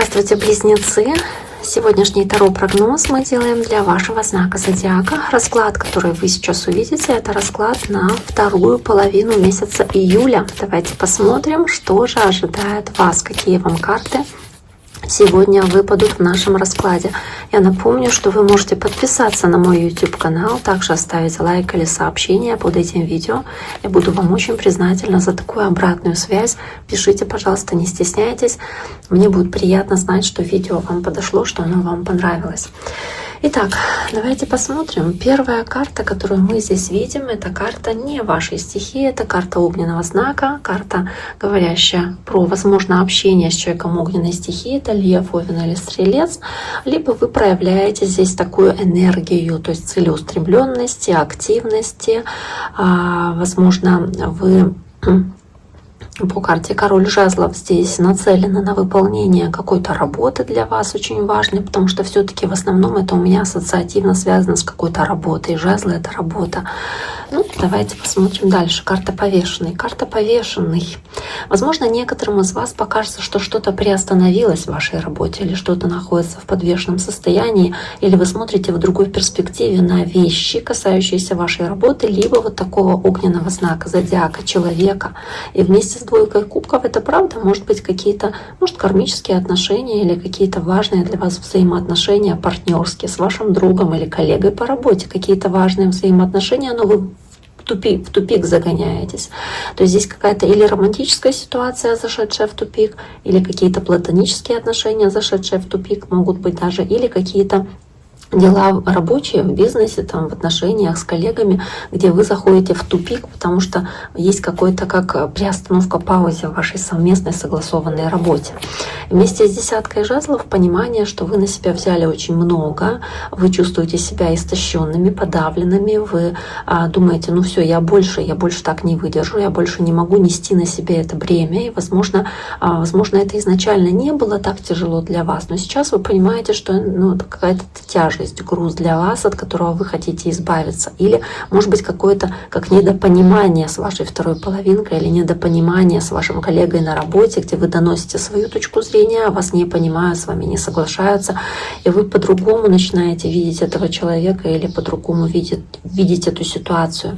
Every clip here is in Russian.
Здравствуйте, близнецы! Сегодняшний таро-прогноз мы делаем для вашего знака зодиака. Расклад, который вы сейчас увидите, это расклад на вторую половину месяца июля. Давайте посмотрим, что же ожидает вас, какие вам карты сегодня выпадут в нашем раскладе. Я напомню, что вы можете подписаться на мой YouTube канал, также оставить лайк или сообщение под этим видео. Я буду вам очень признательна за такую обратную связь. Пишите, пожалуйста, не стесняйтесь. Мне будет приятно знать, что видео вам подошло, что оно вам понравилось. Итак, давайте посмотрим. Первая карта, которую мы здесь видим, это карта не вашей стихии, это карта огненного знака, карта, говорящая про, возможно, общение с человеком огненной стихии, это лев, овен или стрелец, либо вы проявляете здесь такую энергию, то есть целеустремленности, активности, возможно, вы по карте король жезлов здесь нацелена на выполнение какой-то работы для вас очень важной, потому что все-таки в основном это у меня ассоциативно связано с какой-то работой. Жезлы — это работа. Ну, давайте посмотрим дальше. Карта повешенный. Карта повешенный. Возможно, некоторым из вас покажется, что что-то приостановилось в вашей работе, или что-то находится в подвешенном состоянии, или вы смотрите в другой перспективе на вещи, касающиеся вашей работы, либо вот такого огненного знака зодиака, человека. И вместе с двойкой кубков это правда, может быть какие-то, может, кармические отношения или какие-то важные для вас взаимоотношения партнерские с вашим другом или коллегой по работе, какие-то важные взаимоотношения, но вы в тупик загоняетесь. То есть здесь какая-то или романтическая ситуация, зашедшая в тупик, или какие-то платонические отношения, зашедшие в тупик, могут быть даже, или какие-то дела рабочие в бизнесе, там, в отношениях с коллегами, где вы заходите в тупик, потому что есть какой-то как приостановка, пауза в вашей совместной согласованной работе. Вместе с десяткой жезлов понимание, что вы на себя взяли очень много, вы чувствуете себя истощенными, подавленными, вы думаете, ну все, я больше так не выдержу, я больше не могу нести на себе это бремя, и возможно, это изначально не было так тяжело для вас, но сейчас вы понимаете, что это какая-то тяжесть, груз для вас, от которого вы хотите избавиться. Или, может быть, какое-то как недопонимание с вашей второй половинкой или недопонимание с вашим коллегой на работе, где вы доносите свою точку зрения, а вас не понимают, с вами не соглашаются, и вы по-другому начинаете видеть этого человека или по-другому видеть эту ситуацию.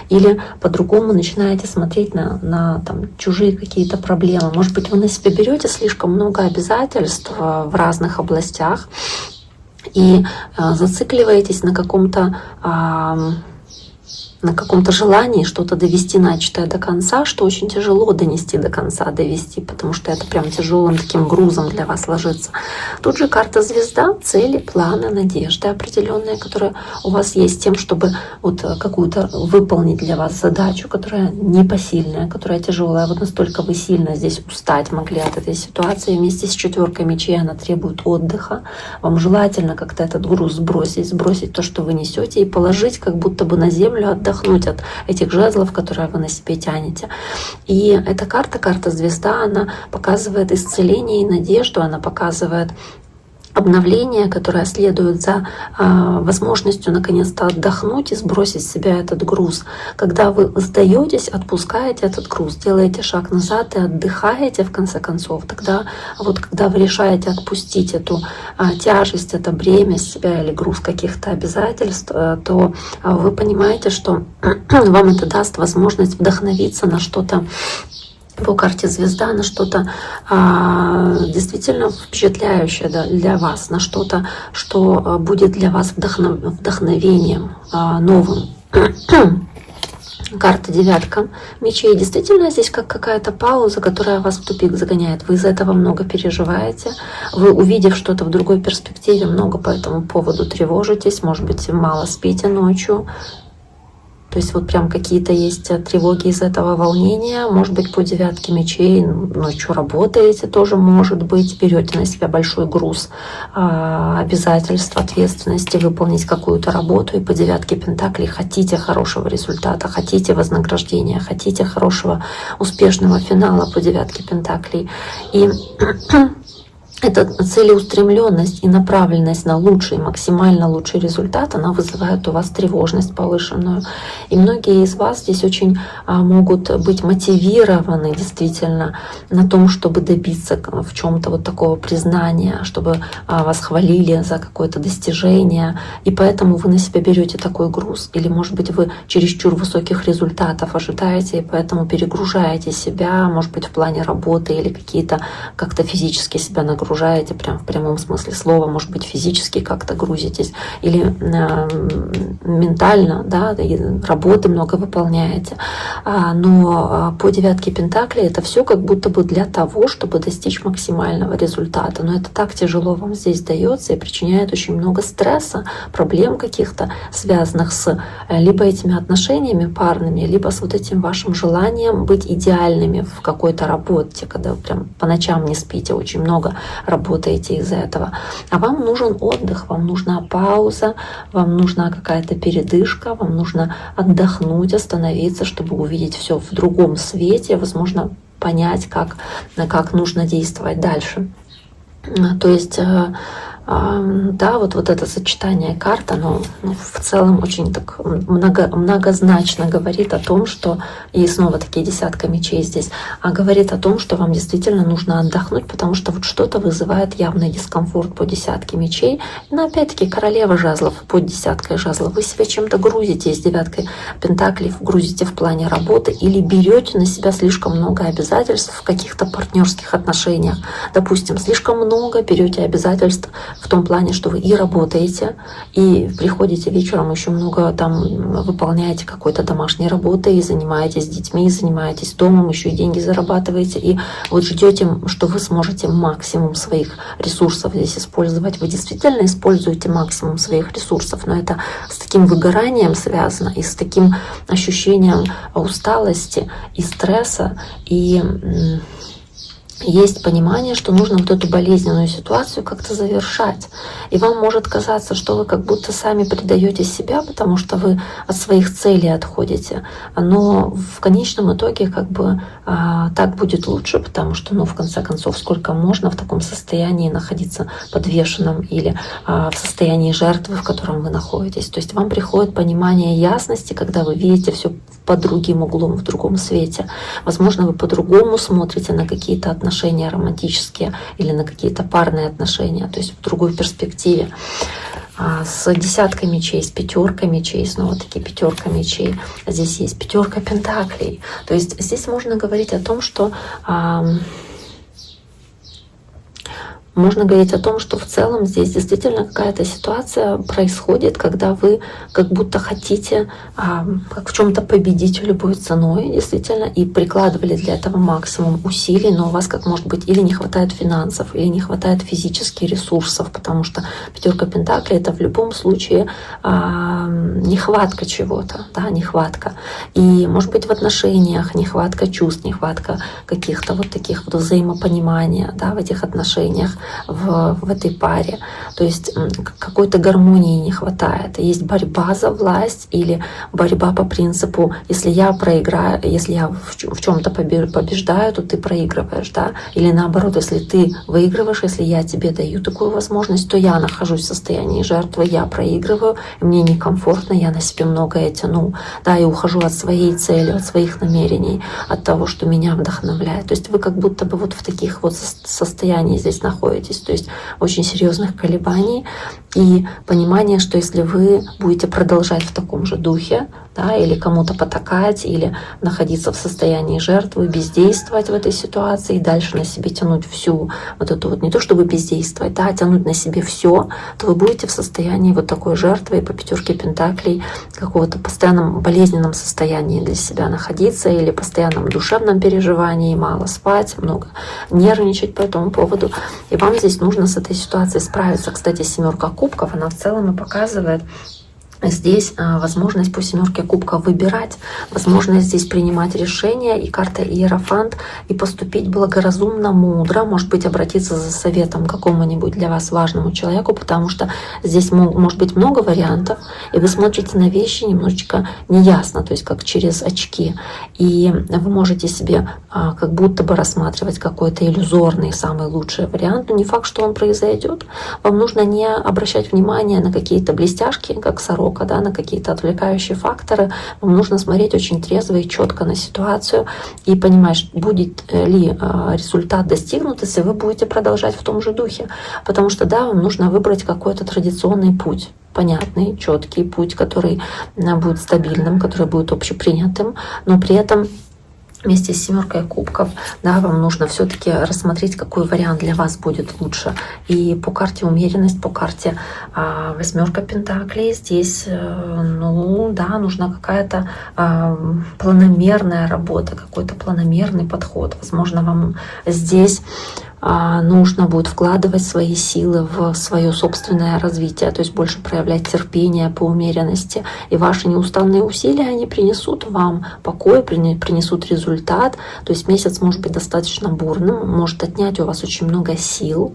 Или по-другому начинаете смотреть на там, чужие какие-то проблемы. Может быть, вы на себя берете слишком много обязательств в разных областях, и зацикливаетесь на каком-то желании что-то довести начатое до конца, что очень тяжело донести до конца, довести, потому что это прям тяжелым таким грузом для вас ложится. Тут же карта звезда, цели, планы, надежды определенные, которые у вас есть, тем, чтобы вот какую-то выполнить для вас задачу, которая непосильная, которая тяжелая. Вот настолько вы сильно здесь устать могли от этой ситуации. Вместе с четверкой мечей она требует отдыха. Вам желательно как-то этот груз сбросить то, что вы несете, и положить как будто бы на землю, отдохнуть от этих жезлов, которые вы на себе тянете. И эта карта звезда, она показывает исцеление и надежду, она показывает обновление, которое следует за возможностью наконец-то отдохнуть и сбросить с себя этот груз. Когда вы сдаетесь, отпускаете этот груз, делаете шаг назад и отдыхаете в конце концов, тогда вот когда вы решаете отпустить эту тяжесть, это бремя с себя или груз каких-то обязательств, то вы понимаете, что вам это даст возможность вдохновиться на что-то по карте звезда, на что-то действительно впечатляющее для вас, на что-то, что будет для вас вдохновением новым. Карта девятка мечей. Действительно, здесь как какая-то пауза, которая вас в тупик загоняет. Вы из-за этого много переживаете. Вы, увидев что-то в другой перспективе, много по этому поводу тревожитесь. Может быть, мало спите ночью. То есть вот прям какие-то есть тревоги из этого волнения. Может быть, по девятке мечей ночью работаете, тоже может быть. Берете на себя большой груз обязательств, ответственности выполнить какую-то работу. И по девятке пентаклей хотите хорошего результата, хотите вознаграждения, хотите хорошего, успешного финала по девятке пентаклей. И эта целеустремленность и направленность на лучший, максимально лучший результат, она вызывает у вас тревожность повышенную. И многие из вас здесь очень могут быть мотивированы действительно на том, чтобы добиться в чем-то вот такого признания, чтобы вас хвалили за какое-то достижение. И поэтому вы на себя берете такой груз. Или, может быть, вы чересчур высоких результатов ожидаете, и поэтому перегружаете себя, может быть, в плане работы или какие-то как-то физически себя нагружаете прям в прямом смысле слова, может быть, физически как-то грузитесь или ментально, да, работы много выполняете. Но по девятке Пентаклей это все как будто бы для того, чтобы достичь максимального результата. Но это так тяжело вам здесь дается и причиняет очень много стресса, проблем каких-то, связанных с либо этими отношениями парными, либо с вот этим вашим желанием быть идеальными в какой-то работе, когда вы прям по ночам не спите, очень много работаете из-за этого. А вам нужен отдых, вам нужна пауза, вам нужна какая-то передышка, вам нужно отдохнуть, остановиться, чтобы увидеть все в другом свете, возможно, понять, как нужно действовать дальше. То есть да, вот это сочетание карт, оно в целом очень так многозначно говорит о том, что, и снова такие десятка мечей здесь, говорит о том, что вам действительно нужно отдохнуть, потому что вот что-то вызывает явный дискомфорт по десятке мечей. Но опять-таки королева жезлов под десяткой жезлов. Вы себя чем-то грузите с девяткой пентаклей, грузите в плане работы или берете на себя слишком много обязательств в каких-то партнерских отношениях. Допустим, слишком много берете обязательств в том плане, что вы и работаете, и приходите вечером, еще много там выполняете какой-то домашней работы, и занимаетесь детьми, и занимаетесь домом, еще и деньги зарабатываете, и вот ждете, что вы сможете максимум своих ресурсов здесь использовать. Вы действительно используете максимум своих ресурсов, но это с таким выгоранием связано, и с таким ощущением усталости и стресса, и есть понимание, что нужно вот эту болезненную ситуацию как-то завершать. И вам может казаться, что вы как будто сами предаете себя, потому что вы от своих целей отходите. Но в конечном итоге как бы так будет лучше, потому что, в конце концов, сколько можно в таком состоянии находиться подвешенным или в состоянии жертвы, в котором вы находитесь. То есть вам приходит понимание ясности, когда вы видите все под другим углом, в другом свете. Возможно, вы по-другому смотрите на какие-то отношения романтические или на какие-то парные отношения, то есть в другой перспективе. С десяткой мечей, с пятеркой мечей, снова-таки пятерка мечей. Здесь есть пятерка пентаклей. То есть здесь можно говорить о том, что можно говорить о том, что в целом здесь действительно какая-то ситуация происходит, когда вы как будто хотите как в чем-то победить любой ценой, действительно, и прикладывали для этого максимум усилий, но у вас, как может быть, или не хватает финансов, или не хватает физических ресурсов, потому что пятерка пентаклей — это в любом случае нехватка чего-то, да, нехватка. И, может быть, в отношениях нехватка чувств, нехватка каких-то вот таких вот взаимопонимания, да, в этих отношениях, в этой паре. То есть какой-то гармонии не хватает. Есть борьба за власть или борьба по принципу, если я проиграю, если я в чем-то побеждаю, то ты проигрываешь, да? Или наоборот, если ты выигрываешь, если я тебе даю такую возможность, то я нахожусь в состоянии жертвы, я проигрываю, и мне некомфортно, я на себе многое тяну, да, и ухожу от своей цели, от своих намерений, от того, что меня вдохновляет. То есть вы как будто бы вот в таких вот состояниях здесь находитесь. То есть очень серьезных колебаний и понимание, что если вы будете продолжать в таком же духе, да, или кому-то потакать, или находиться в состоянии жертвы, бездействовать в этой ситуации и дальше на себе тянуть всю вот эту вот, не то чтобы бездействовать, да, а тянуть на себе все, то вы будете в состоянии вот такой жертвы, по пятерке пентаклей, какого-то постоянном болезненном состоянии для себя находиться или постоянном душевном переживании, мало спать, много нервничать по этому поводу. И вам здесь нужно с этой ситуацией справиться. Кстати, семерка кубков, она в целом и показывает Здесь возможность по семерке кубков выбирать, возможность здесь принимать решения, и карта Иерофант, и поступить благоразумно, мудро, может быть, обратиться за советом к какому-нибудь для вас важному человеку, потому что здесь может быть много вариантов, и вы смотрите на вещи немножечко неясно, то есть как через очки, и вы можете себе как будто бы рассматривать какой-то иллюзорный, самый лучший вариант, но не факт, что он произойдет. Вам нужно не обращать внимание на какие-то блестяшки, как сорока, да, на какие-то отвлекающие факторы. Вам нужно смотреть очень трезво и четко на ситуацию и понимать, будет ли результат достигнут, если вы будете продолжать в том же духе. Потому что, да, вам нужно выбрать какой-то традиционный путь, понятный, четкий путь, который будет стабильным, который будет общепринятым, но при этом вместе с семеркой кубков, да, вам нужно все-таки рассмотреть, какой вариант для вас будет лучше. И по карте умеренность, по карте восьмерка пентаклей, здесь, ну да, нужна какая-то планомерная работа, какой-то планомерный подход. Возможно, вам здесь нужно будет вкладывать свои силы в свое собственное развитие, то есть больше проявлять терпение по умеренности. И ваши неустанные усилия, они принесут вам покой, принесут результат. То есть месяц может быть достаточно бурным, может отнять у вас очень много сил,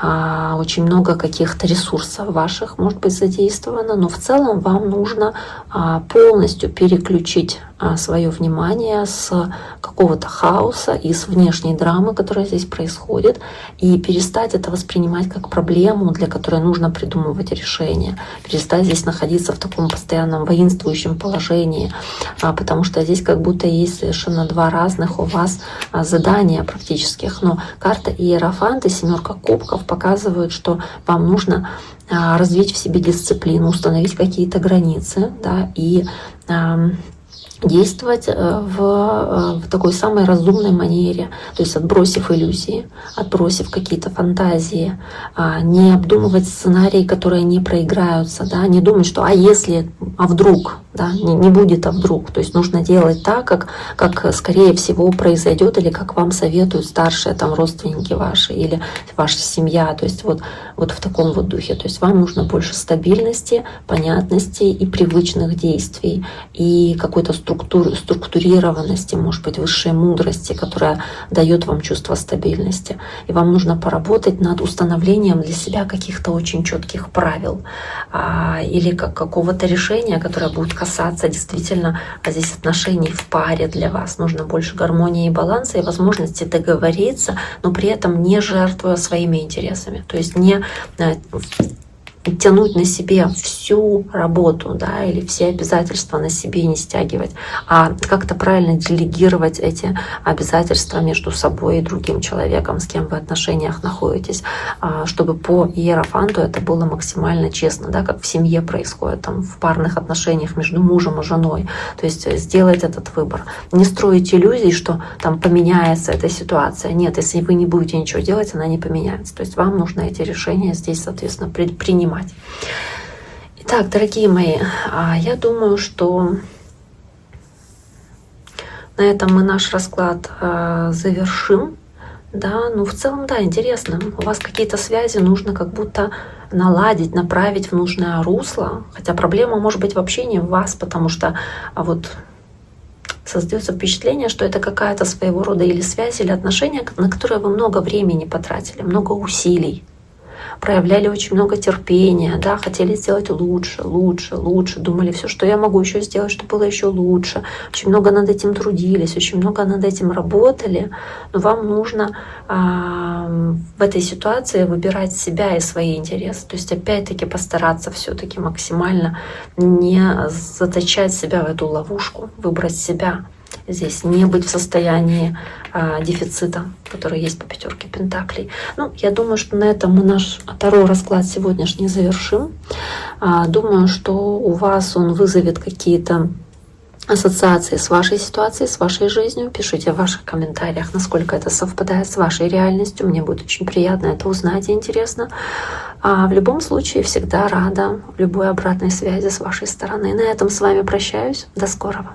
очень много каких-то ресурсов ваших может быть задействовано, но в целом вам нужно полностью переключить свое внимание с какого-то хаоса и с внешней драмы, которая здесь происходит, и перестать это воспринимать как проблему, для которой нужно придумывать решения, перестать здесь находиться в таком постоянном воинствующем положении, потому что здесь как будто есть совершенно два разных у вас задания практических. Но карта Иерофант и семерка кубков показывают, что вам нужно развить в себе дисциплину, установить какие-то границы, да, и действовать в такой самой разумной манере, то есть отбросив иллюзии, отбросив какие-то фантазии, не обдумывать сценарии, которые не проиграются, да, не думать, что если, вдруг, да, не будет, вдруг. То есть нужно делать так, как скорее всего произойдет, или как вам советуют старшие там родственники ваши или ваша семья, то есть вот в таком вот духе. То есть вам нужно больше стабильности, понятности и привычных действий, и какой-то структурированности, может быть, высшей мудрости, которая дает вам чувство стабильности. И вам нужно поработать над установлением для себя каких-то очень четких правил или какого-то решения, которое будет касаться действительно здесь отношений в паре для вас. Нужно больше гармонии и баланса и возможности договориться, но при этом не жертвуя своими интересами. То есть не тянуть на себе всю работу, да, или все обязательства на себе не стягивать, а как-то правильно делегировать эти обязательства между собой и другим человеком, с кем вы в отношениях находитесь, чтобы по Иерофанту это было максимально честно, да, как в семье происходит, там, в парных отношениях между мужем и женой. То есть сделать этот выбор. Не строить иллюзий, что там поменяется эта ситуация. Нет, если вы не будете ничего делать, она не поменяется. То есть вам нужно эти решения здесь, соответственно, принимать. Итак, дорогие мои, я думаю, что на этом мы наш расклад завершим. Да, ну в целом, да, интересно. У вас какие-то связи нужно как будто наладить, направить в нужное русло. Хотя проблема может быть вообще не в вас, потому что вот создается впечатление, что это какая-то своего рода или связь, или отношения, на которые вы много времени потратили, много усилий, проявляли очень много терпения, да, хотели сделать лучше, думали, все, что я могу еще сделать, чтобы было еще лучше. Очень много над этим трудились, очень много над этим работали, но вам нужно в этой ситуации выбирать себя и свои интересы. То есть опять-таки постараться все-таки максимально не заточать себя в эту ловушку, выбрать себя. Здесь не быть в состоянии дефицита, который есть по пятерке пентаклей. Ну, я думаю, что на этом мы наш второй расклад сегодняшний завершим. Думаю, что у вас он вызовет какие-то ассоциации с вашей ситуацией, с вашей жизнью. Пишите в ваших комментариях, насколько это совпадает с вашей реальностью. Мне будет очень приятно это узнать и интересно. А в любом случае, всегда рада любой обратной связи с вашей стороны. На этом с вами прощаюсь. До скорого.